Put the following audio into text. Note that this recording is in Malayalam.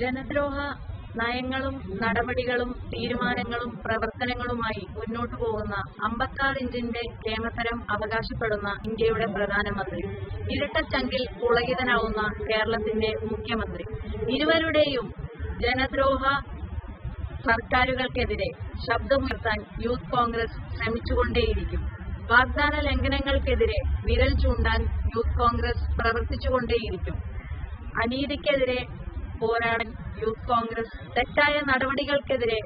ജനദ്രോഹ നയങ്ങളും നടപടികളും തീരുമാനങ്ങളും പ്രവർത്തനങ്ങളുമായി മുന്നോട്ടു പോകുന്ന 56 ഇഞ്ചിന്റെ കേമത്തരം അവകാശപ്പെടുന്ന ഇന്ത്യയുടെ പ്രധാനമന്ത്രി, ഇരട്ടച്ചങ്കിൽ പുളകിതനാവുന്ന കേരളത്തിന്റെ മുഖ്യമന്ത്രി, ഇരുവരുടെയും ജനദ്രോഹ സർക്കാരുകൾക്കെതിരെ ശബ്ദമുയർത്താൻ യൂത്ത് കോൺഗ്രസ് ശ്രമിച്ചുകൊണ്ടേയിരിക്കും. വാഗ്ദാന ലംഘനങ്ങൾക്കെതിരെ വിരൽ ചൂണ്ടാൻ യൂത്ത് കോൺഗ്രസ് പ്രവർത്തിച്ചുകൊണ്ടേയിരിക്കും. അനീതിക്കെതിരെ പോരാടാൻ യൂത്ത് കോൺഗ്രസ്, തെറ്റായ നടപടികൾക്കെതിരെ